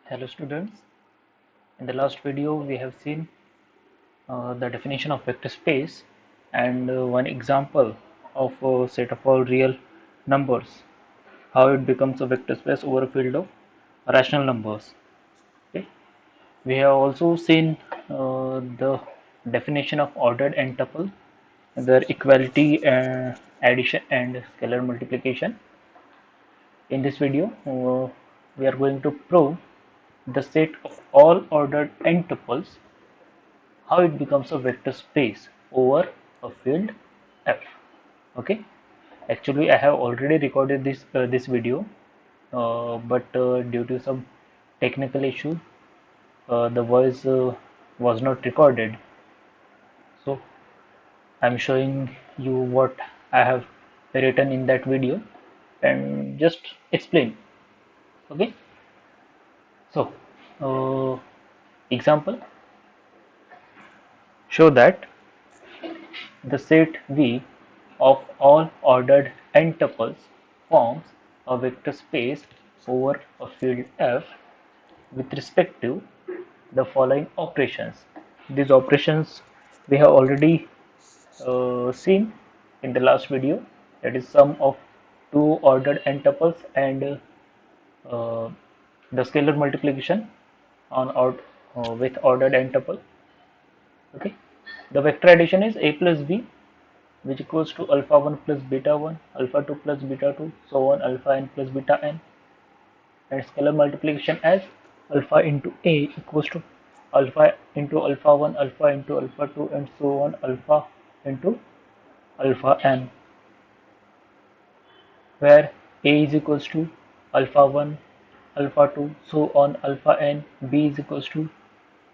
Hello students, in the last video we have seen the definition of vector space and one example of a set of all real numbers, how it becomes a vector space over a field of rational numbers. Okay. We have also seen the definition of ordered n tuple, their equality, addition and scalar multiplication. In this video, we are going to prove the set of all ordered n tuples, how it becomes a vector space over a field F. Okay, actually I have already recorded this video, but due to some technical issue, the voice was not recorded. So I'm showing you what I have written in that video and just explain. Okay, so example, show that the set V of all ordered n tuples forms a vector space over a field F with respect to the following operations. These operations we have already seen in the last video, that is sum of two ordered n tuples and the scalar multiplication on with ordered n tuple. Okay, the vector addition is a plus b, which equals to alpha 1 plus beta 1, alpha 2 plus beta 2, so on alpha n plus beta n, and scalar multiplication as alpha into a equals to alpha into alpha 1, alpha into alpha 2, and so on alpha into alpha n, where a is equals to alpha 1, alpha 2, so on alpha n, b is equals to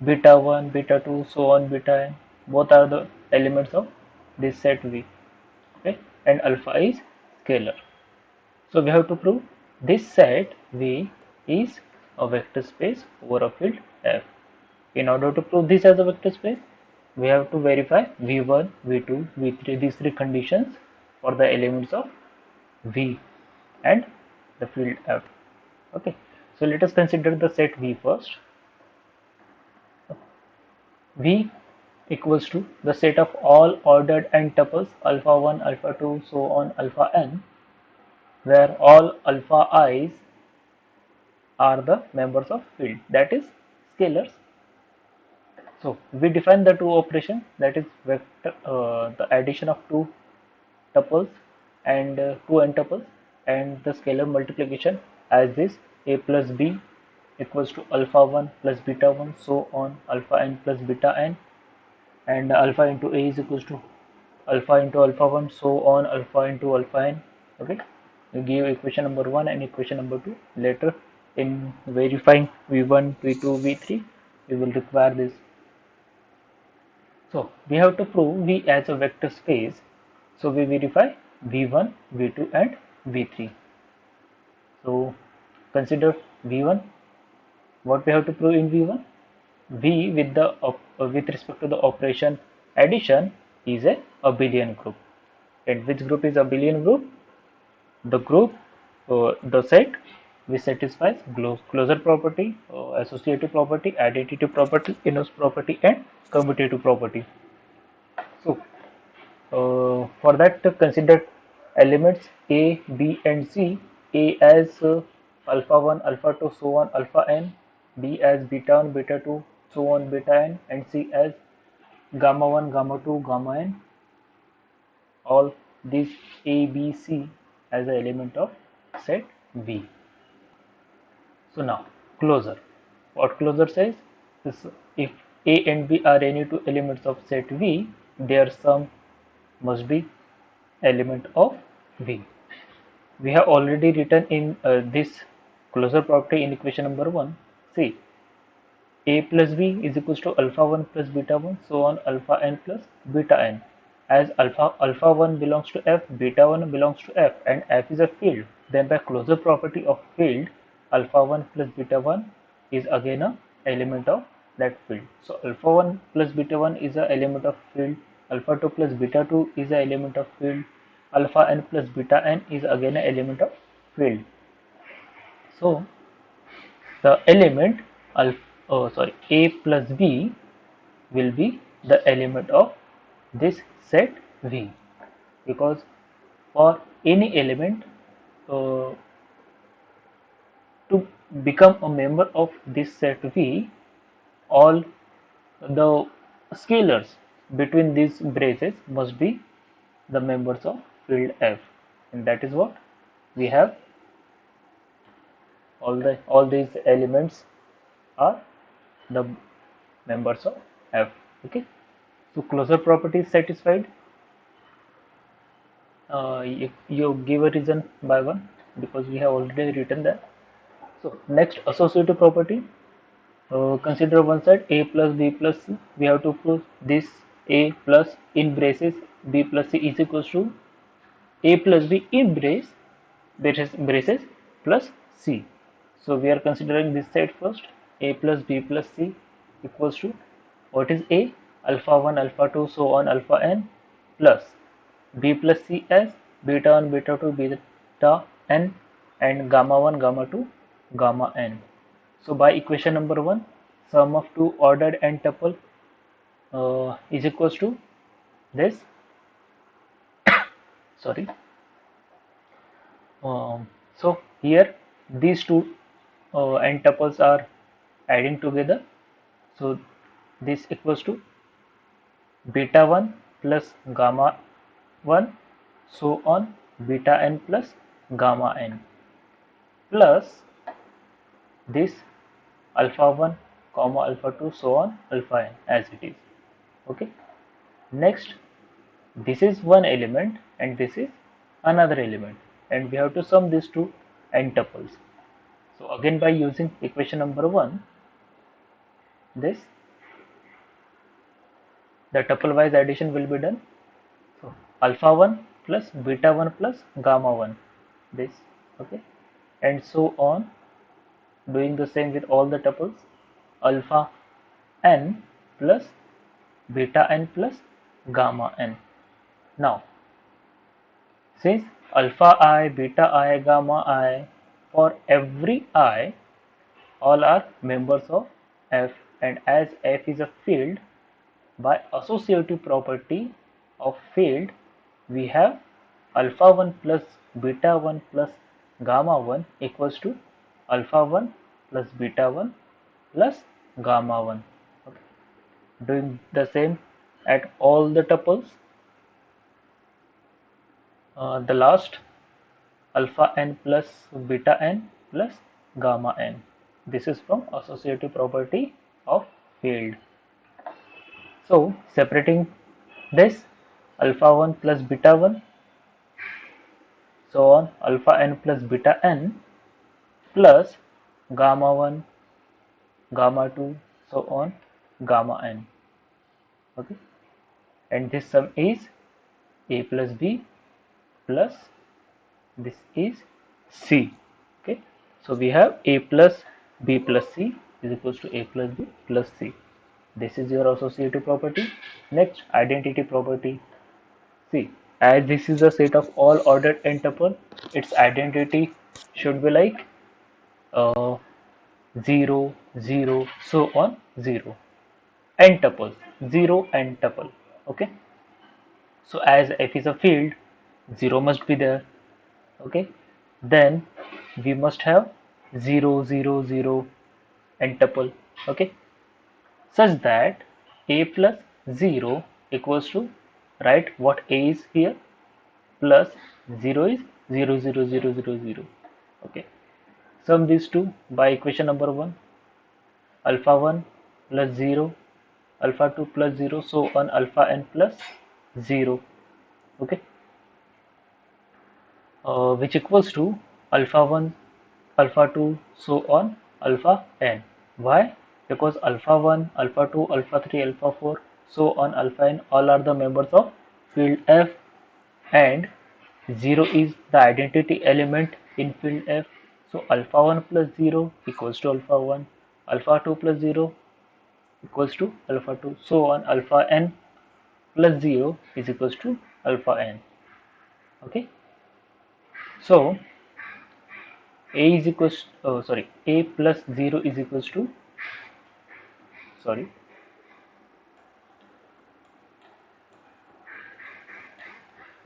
beta 1, beta 2, so on beta n. Both are the elements of this set V. Okay, and alpha is scalar. So we have to prove this set V is a vector space over a field F. In order to prove this as a vector space, we have to verify V1, V2, V3, these three conditions for the elements of V and the field F. Okay, so let us consider the set V first. V equals to the set of all ordered n tuples alpha 1, alpha 2, so on alpha n, where all alpha i's are the members of field, that is scalars. So we define the two operations, that is vector, the addition of two tuples and two n tuples, and the scalar multiplication as this a plus b equals to alpha 1 plus beta 1, so on alpha n plus beta n, and alpha into a is equals to alpha into alpha 1, so on alpha into alpha n. Okay, we give equation number 1 and equation number 2. Later in verifying v1, v2, v3, we will require this. So we have to prove V as a vector space, so we verify v1, v2 and v3. So consider v1. What we have to prove in v1? V with the with respect to the operation addition is a abelian group. And which group is abelian group? The group, the set which satisfies closure property, associative property, additive property, inverse property, and commutative property. So for that, consider elements A, B, and C. A as alpha 1, alpha 2, so on alpha n. B as beta 1, beta 2, so on beta n, and C as gamma 1, gamma 2, gamma n. All these A, B, C as an element of set V. So now closure. What closure says is, if A and B are any two elements of set V, their sum must be element of V. We have already written in this closure property in equation number 1. See, A plus B is equals to alpha 1 plus beta 1, so on alpha n plus beta n. As alpha 1 belongs to F, beta 1 belongs to F, and F is a field, then by closure property of field, alpha 1 plus beta 1 is again a element of that field. So alpha 1 plus beta 1 is a element of field, alpha 2 plus beta 2 is a element of field, alpha n plus beta n is again an element of field. So the element a plus b will be the element of this set V, because for any element uh, to become a member of this set V, all the scalars between these braces must be the members of field F, and that is what we have. All these elements are the members of F. Okay, so closure property is satisfied. You give a reason by one, because we have already written that. So next, associative property. Consider one side a plus b plus c. We have to prove this a plus in braces b plus c is equals to a plus b in braces plus c. So we are considering this side first. A plus b plus c equals to, what is a? Alpha 1, alpha 2, so on alpha n, plus b plus c as beta 1, beta 2, beta n, and gamma 1, gamma 2, gamma n. So by equation number 1, sum of two ordered n tuple is equals to this. Sorry. So here these two n tuples are adding together. So this equals to beta 1 plus gamma 1, so on beta n plus gamma n, plus this alpha 1 comma alpha 2, so on alpha n, as it is. Okay, next, this is one element and this is another element, and we have to sum these two n tuples. So again, by using equation number 1, this the tuple wise addition will be done. So alpha 1 plus beta 1 plus gamma 1, this. Okay, and so on, doing the same with all the tuples. Alpha n plus beta n plus gamma n. Now, since alpha I, beta I, gamma I, for every I, all are members of F, and as F is a field, by associative property of field, we have alpha 1 plus beta 1 plus gamma 1 equals to alpha 1 plus beta 1 plus gamma 1. Okay. Doing the same at all the tuples. The last, alpha n plus beta n plus gamma n. This is from associative property of field. So separating this, alpha 1 plus beta 1, so on alpha n plus beta n, plus gamma 1, gamma 2, so on gamma n. Okay, and this sum is a plus b plus this is c. Okay, so we have a plus b plus c is equals to a plus b plus c. This is your associative property. Next, identity property. See, as this is a set of all ordered n tuple, its identity should be like uh, 0, 0, so on 0. N tuples, 0 n tuple. Okay, so as f is a field, 0 must be there. Okay, then we must have 0, 0, 0 n tuple. Okay, such that a plus 0 equals to, right, what a is here, plus 0 is 0, 0, 0, 0, 0. Okay, sum these two by equation number 1, alpha 1 plus 0, alpha 2 plus 0, so on alpha n plus 0. Okay, which equals to alpha 1, alpha 2, so on alpha n. Why? Because alpha 1, alpha 2, alpha 3, alpha 4, so on alpha n, all are the members of field F, and 0 is the identity element in field F. So alpha 1 plus 0 equals to alpha 1, alpha 2 plus 0 equals to alpha 2, so on alpha n plus 0 is equals to alpha n. Okay, so A is equals A plus 0 is equals to sorry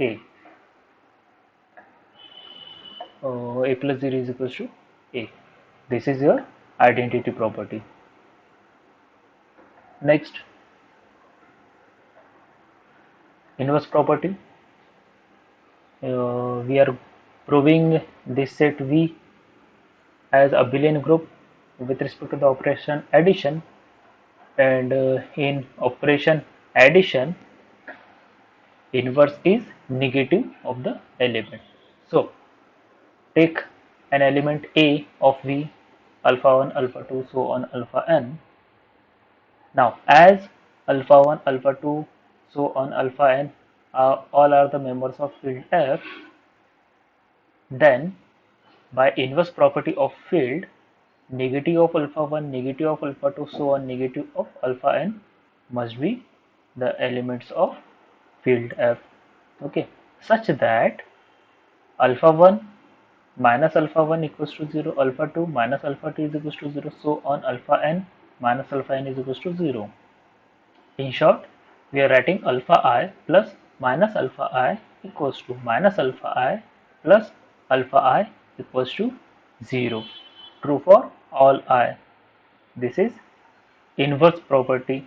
A A plus 0 is equals to A. This is your identity property. Next, inverse property. We are proving this set V as a abelian group with respect to the operation addition, and in operation addition, inverse is negative of the element. So take an element A of V, alpha 1, alpha 2, so on alpha n. Now, as alpha 1, alpha 2, so on alpha n all are the members of field F, then by inverse property of field, negative of alpha 1, negative of alpha 2, so on negative of alpha n must be the elements of field F. Okay, such that alpha 1 minus alpha 1 equals to 0, alpha 2 minus alpha 2 is equals to 0, so on alpha n minus alpha n is equals to 0. In short, we are writing alpha I plus minus alpha I equals to minus alpha I plus alpha I equals to 0. True for all I. This is inverse property.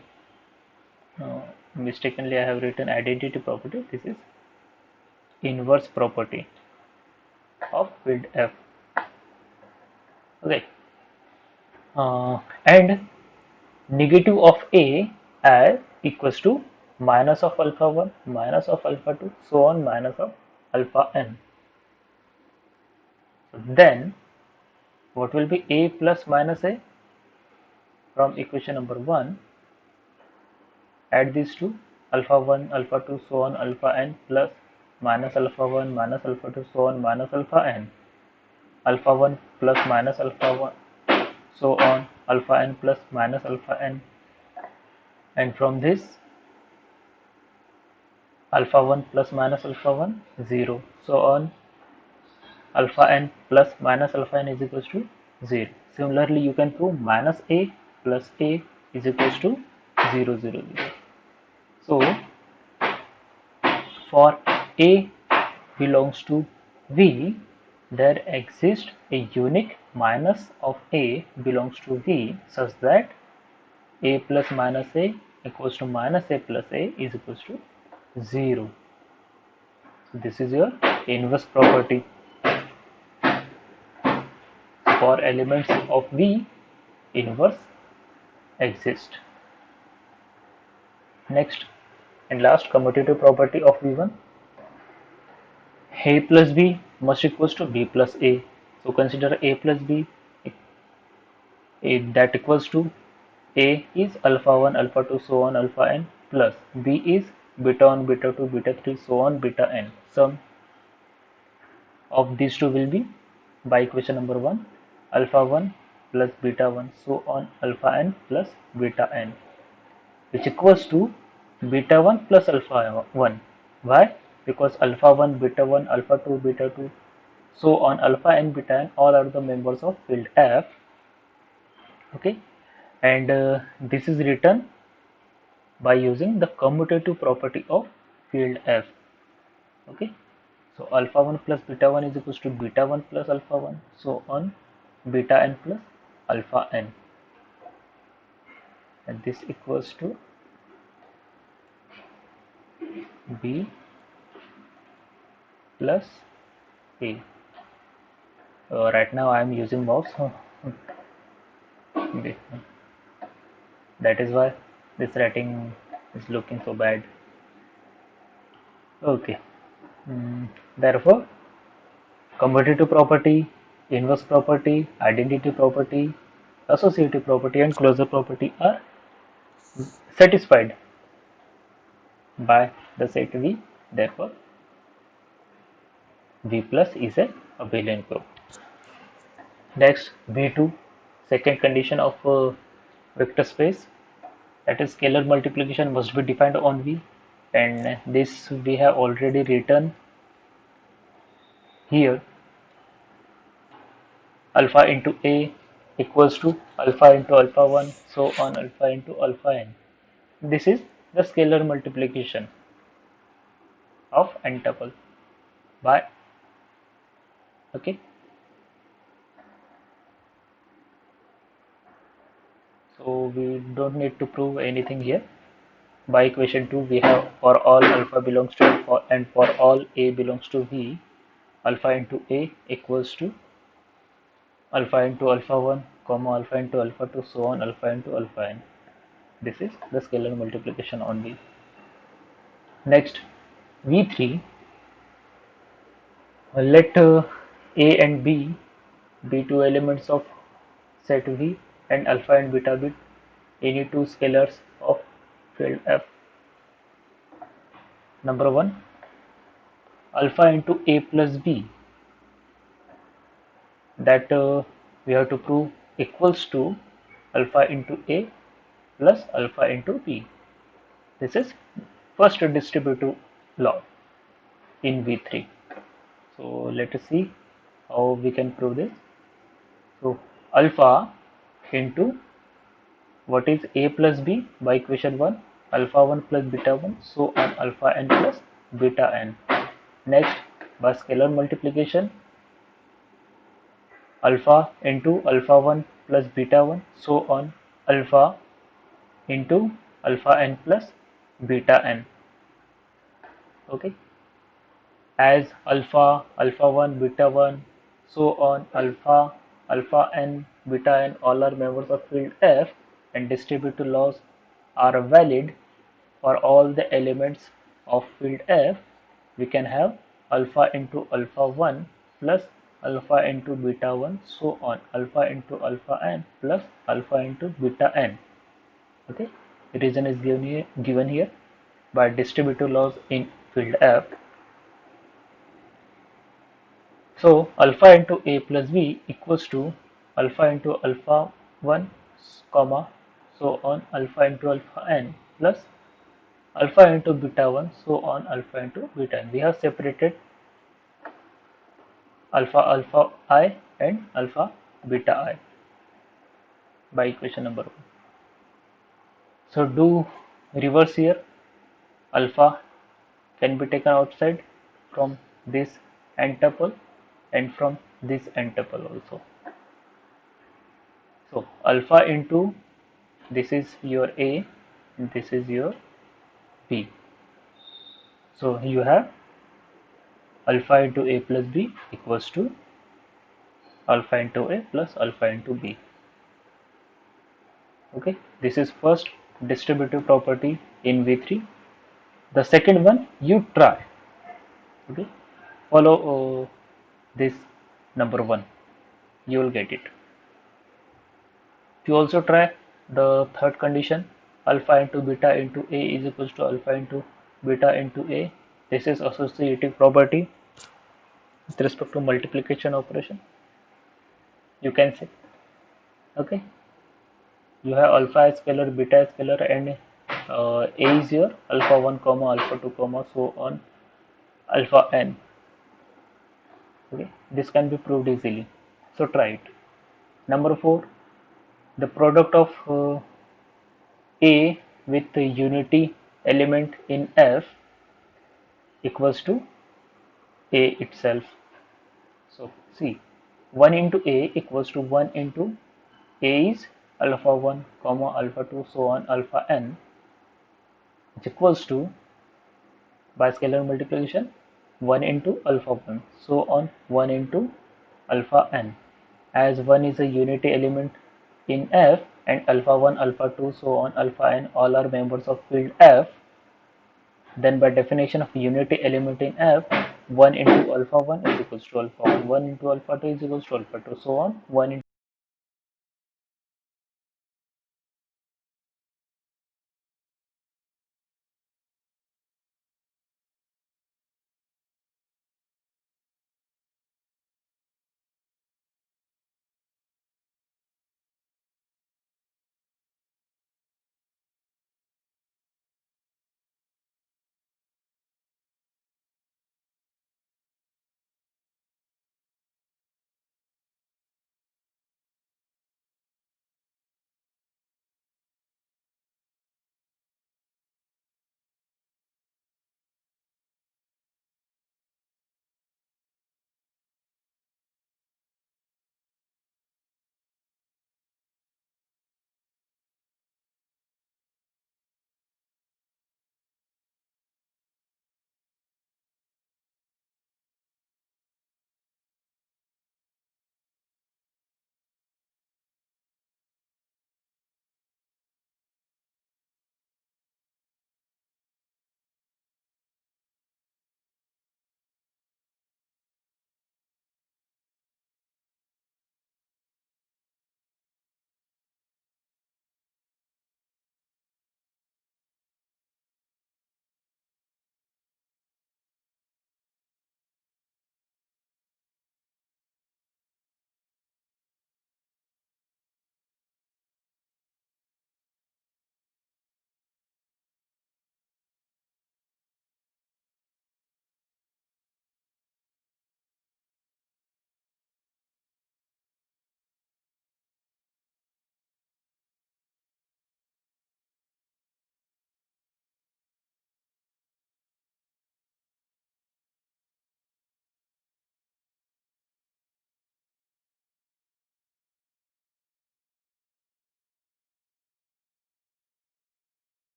Mistakenly I have written identity property. This is inverse property of field F. Okay. And negative of A as equals to minus of alpha 1, minus of alpha 2, so on minus of alpha n. So then what will be A plus minus A? From equation number 1, add these two, alpha 1, alpha 2, so on alpha n plus minus alpha 1, minus alpha 2, so on minus alpha n. Alpha 1 plus minus alpha 1, so on alpha n plus minus alpha n. And from this, alpha 1 plus minus alpha 1, 0. So on alpha n plus minus alpha n is equals to 0. Similarly, you can prove minus A plus A is equals to 0, 0, 0. So, for A belongs to V, there exists a unique minus of A belongs to V such that A plus minus A equals to minus A plus A is equals to 0. So this is your inverse property. For elements of V, inverse exists. Next and last commutative property of V1, A plus B must equals to B plus A. So consider A plus B, that equals to A is alpha 1, alpha 2, so on alpha n, plus B is beta 1, beta 2, beta 3, so on beta n. Sum of these two will be, by equation number 1, alpha 1 plus beta 1, so on alpha n plus beta n, which equals to beta 1 plus alpha 1. Why? Because alpha 1, beta 1, alpha 2, beta 2, so on alpha n, beta n all are the members of field F. Okay, and this is written by using the commutative property of field F. Okay, so alpha 1 plus beta 1 is equals to beta 1 plus alpha 1, so on beta n plus alpha n, and this equals to B plus A. Right now I am using mouse. That is why this writing is looking so bad. Okay. Therefore, commutative property, inverse property, identity property, associative property, and closure property are satisfied by the set V. Therefore, V plus is a abelian group. Next, V2, second condition of vector space, that is scalar multiplication must be defined on V, and this we have already written here. alpha into A equals to alpha into alpha 1, so on alpha into alpha n. This is the scalar multiplication of n tuple by, okay. So we don't need to prove anything here. By equation 2 we have for all alpha belongs to and for all A belongs to V, alpha into A equals to alpha into alpha 1 comma alpha into alpha 2, so on alpha into alpha n. This is the scalar multiplication only. Next, V3, let A and B be two elements of set V and alpha and beta be any two scalars of field F. Number 1, alpha into A plus B, that we have to prove equals to alpha into A plus alpha into B. This is first distributive law in V3. So let us see how we can prove this. So alpha into what is A plus B by equation 1, alpha 1 plus beta 1, so on alpha n plus beta n. Next, by scalar multiplication, alpha into alpha 1 plus beta 1, so on alpha into alpha n plus beta n. Okay, as alpha, alpha 1, beta 1, so on alpha, alpha n, beta n all are members of field F, and distributive laws are valid for all the elements of field F. We can have alpha into alpha 1 plus alpha into beta 1, so on alpha into alpha n plus alpha into beta n. Okay, the reason is given here by distributive laws in field F. So alpha into A plus B equals to alpha into alpha 1 comma, so on alpha into alpha n plus alpha into beta 1, so on alpha into beta n. We have separated alpha alpha I and alpha beta I by equation number 1. So do reverse here. Alpha can be taken outside from this n tuple and from this n tuple also. So alpha into, this is your A and this is your B. So you have alpha into A plus B equals to alpha into A plus alpha into B. Okay, this is first distributive property in V3. The second one, you try. Okay, follow this number 1, you will get it. You also try the third condition, alpha into beta into A is equals to alpha into beta into A. This is associative property with respect to multiplication operation, you can say. Okay, you have alpha as scalar, beta as scalar, and A is your alpha 1 comma alpha 2 comma, so on alpha n. Okay, this can be proved easily, so try it. Number 4, the product of A with the unity element in F equals to A itself. So see, 1 into A equals to 1 into A is alpha 1 comma alpha 2, so on alpha n, which equals to, by scalar multiplication, 1 into alpha 1, so on 1 into alpha n. As 1 is a unity element in F and alpha 1, alpha 2, so on alpha n all are members of field F, then by definition of unity element in F, 1 into alpha 1 is equals to alpha 1, 1 into alpha 2 is equals to alpha 2, so on 1 into